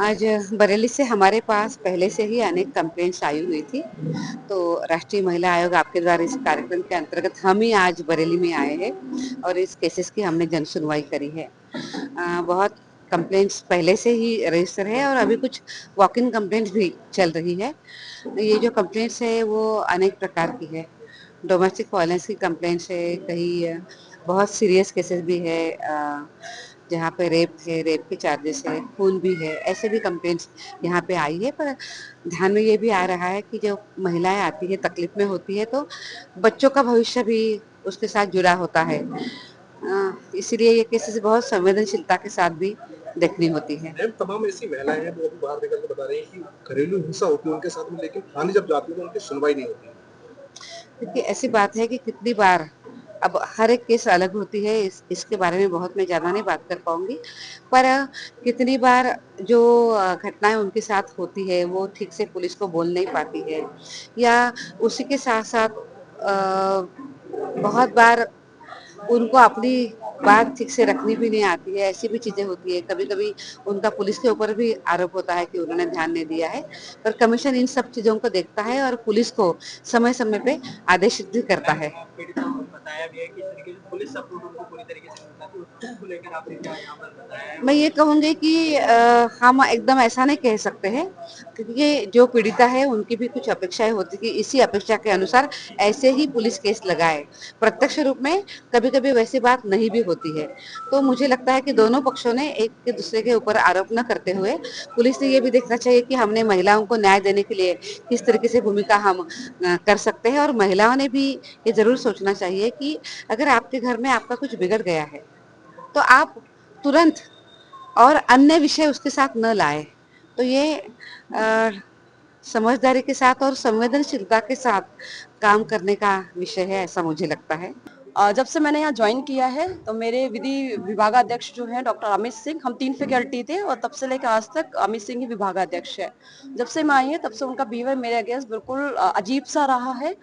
आज बरेली से हमारे पास पहले से ही अनेक कंप्लेंट्स आई हुई थी। तो राष्ट्रीय महिला आयोग आपके द्वारा इस कार्यक्रम के अंतर्गत हम ही आज बरेली में आए हैं और इस केसेस की हमने जन सुनवाई करी है। बहुत कंप्लेंट्स पहले से ही रजिस्टर है और अभी कुछ वॉक इन कंप्लेंट्स भी चल रही है। ये जो कंप्लेंट्स है वो अनेक प्रकार की है। डोमेस्टिक वायलेंस की कंप्लेंट्स है, कहीं बहुत सीरियस केसेस भी है, जहाँ पे रेप है, रेप के चार्जेस है, खून भी है, ऐसे भी कंप्लेंट्स यहाँ पे आई है। पर ध्यान में ये भी आ रहा है कि जो महिलाएं आती है, तकलीफ में होती है, तो बच्चों का भविष्य भी उसके साथ जुड़ा होता है। इसीलिए ये केसेस बहुत संवेदनशीलता के साथ भी देखनी होती है। मैम, तमाम ऐसी महिलाएं हैं वो अभी बाहर निकल के बता रही हैं कि घरेलू हिंसा होती है उनके साथ में, लेकिन थाने जब जाती है तो उनकी सुनवाई नहीं होती है। देखिए, ऐसी बात है कि कितनी बार, अब हर एक केस अलग होती है, इसके बारे में बहुत मैं ज़्यादा नहीं बात कर पाऊँगी। पर कितनी बार जो घटनाएँ उनके साथ होती है, वो ठीक से पुलिस को बोल नहीं पाती है, या उसी के साथ-साथ बहुत बार उनको अपनी बात ठीक से रखनी भी नहीं आती है, ऐसी भी चीज़ें होती है। कभी-कभी उनका पुलिस के ऊपर भी आरोप होता है कि उन्होंने ध्यान नहीं दिया है, पर कमीशन इन सब चीज़ों को देखता है और पुलिस को समय-समय पे आदेशित भी करता है। पीड़िताओं को बताया भी है कि इस तरीके से पुलिस सपोर्ट उनको पूरी तरीके से मिलता है, तो उस चीज़ को लेकर आपने क्या यहाँ पर बताया है? मैं ये कहूँगी कि हम एकदम ऐसा नहीं कह सकते हैं, क्योंकि जो पीड़िता है उनकी भी कुछ अपेक्षाएँ होती कि इसी अपेक्षा के अनुसार ऐसे ही पुलिस केस लगाए। प्रत्यक्ष रूप में कभी-कभी वैसी बात नहीं भी होती है। तो मुझे लगता है कि दोनों पक्षों ने एक के दूसरे के ऊपर आरोप न करते हुए, पुलिस ने ये भी देखना चाहिए कि हमने महिलाओं को न्याय देने के लिए किस तरीके से भूमिका हम कर सकते हैं, और महिलाओं ने भी ये ज़रूर सोचना चाहिए कि अगर आपके घर में आपका कुछ बिगड़ गया है, तो आप तुरंत और अन्य विषय उसके साथ न लाएँ। तो ये समझदारी के साथ और संवेदनशीलता के साथ काम करने का विषय है, ऐसा मुझे लगता है। जब से मैंने यहाँ ज्वाइन किया है तो मेरे विधि विभागाध्यक्ष जो हैं डॉक्टर अमित सिंह, हम 3 फैकल्टी थे और तब से लेकर आज तक अमित सिंह ही विभागाध्यक्ष है। जब से मैं आई हूँ तब से उनका बिहेवियर मेरे अगेंस्ट बिल्कुल अजीब सा रहा है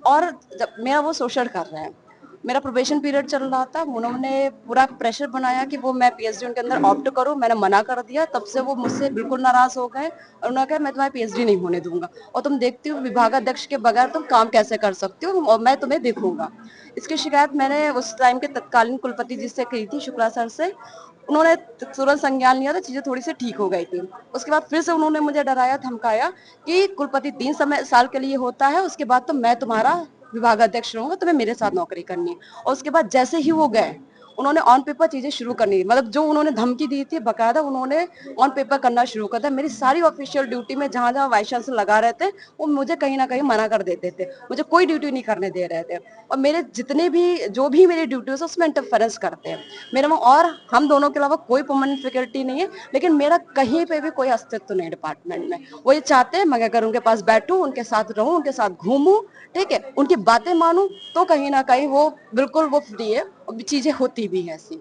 और जब मेरा वो शोषण कर रहे हैं। मेरा प्रोबेशन पीरियड चल रहा था, उन्होंने पूरा प्रेशर बनाया कि वो मैं पीएचडी उनके अंदर ऑप्ट करूं, मैंने मना कर दिया। तब से वो मुझसे बिल्कुल नाराज हो गए और उन्होंने कहा मैं तुम्हारी पीएचडी नहीं होने दूंगा और तुम देखती हो विभागाध्यक्ष के बगैर तुम काम कैसे कर सकती हो और मैं तुम्हें देखूंगा। इसकी शिकायत मैंने उस टाइम के तत्कालीन कुलपति जी से की थी, शुक्ला सर से। उन्होंने तुरंत संज्ञान लिया था, चीजें थोड़ी सी ठीक हो गई थी। उसके बाद फिर से उन्होंने मुझे डराया धमकाया कि कुलपति 3 साल के लिए होता है, उसके बाद तो मैं तुम्हारा विभागाध्यक्ष रहूंगा, तुम्हें मेरे साथ नौकरी करनी है। और उसके बाद जैसे ही वो गए उन्होंने ऑन पेपर चीजें शुरू करनी थी, मतलब जो उन्होंने धमकी दी थी बकायदा उन्होंने ऑन पेपर करना शुरू कर दिया। मेरी सारी ऑफिशियल ड्यूटी में जहां जहां वाइस चांसलर लगा रहे थे वो मुझे कहीं ना कहीं मना कर देते थे, मुझे कोई ड्यूटी नहीं करने दे रहे थे और मेरे जितने भी जो भी मेरी ड्यूटी है उसमें इंटरफेरेंस करते हैं। मेरे वहाँ और हम दोनों के अलावा कोई परमानेंट फैकल्टी नहीं है, लेकिन मेरा कहीं पे भी कोई अस्तित्व नहीं डिपार्टमेंट में। वो ये चाहते हैं मैं अगर उनके पास बैठूं, उनके साथ रहूं, उनके साथ घूमूं, ठीक है, उनकी बातें मानूं, तो कहीं ना कहीं वो बिल्कुल वो फ्री है और चीजें होती भी है ऐसी।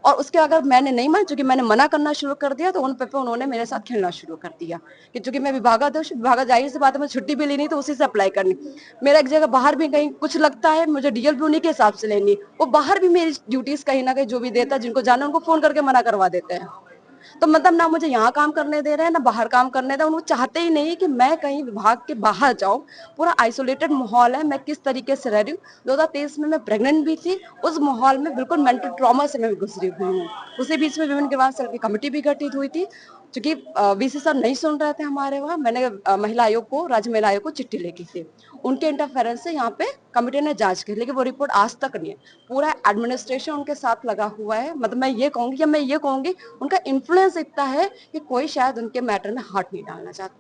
और उसके अगर मैंने नहीं माना, चूंकि मैंने मना करना शुरू कर दिया तो उन पे उन्होंने मेरे साथ खेलना शुरू कर दिया कि चूंकि मैं विभागाध्यक्ष, विभागा जाहिर सी बात है, मैं छुट्टी भी लेनी तो उसी से अप्लाई करनी। मेरा एक जगह बाहर भी कहीं कुछ लगता है मुझे डीएल भी उन्हीं के हिसाब से लेनी, वो बाहर भी मेरी ड्यूटीज कहीं ना कहीं जो भी देता है जिनको जाना उनको फोन करके मना करवा देते हैं। तो मतलब ना मुझे यहाँ काम करने दे रहे हैं ना बाहर काम करने दे रहे हैं। वो चाहते ही नहीं कि मैं कहीं विभाग के बाहर जाऊं। पूरा आइसोलेटेड माहौल है, मैं किस तरीके से रह रही हूँ। 2023 में मैं प्रेग्नेंट भी थी, उस माहौल में बिल्कुल मेंटल ट्रॉमा से मैं गुजरी हुई हूँ। उसी बीच में विमेन ग्राम सेल की कमेटी भी गठित हुई थी, क्योंकि वीसी सर नहीं सुन रहे थे हमारे वहाँ। मैंने महिला आयोग को, राज्य महिला आयोग को चिट्ठी लिखी थी, उनके इंटरफेरेंस से यहाँ पे कमेटी ने जांच की, लेकिन वो रिपोर्ट आज तक नहीं है। पूरा एडमिनिस्ट्रेशन उनके साथ लगा हुआ है, मतलब मैं ये कहूंगी उनका इन्फ्लुएंस इतना है कि कोई शायद उनके मैटर में हाथ नहीं डालना चाहता।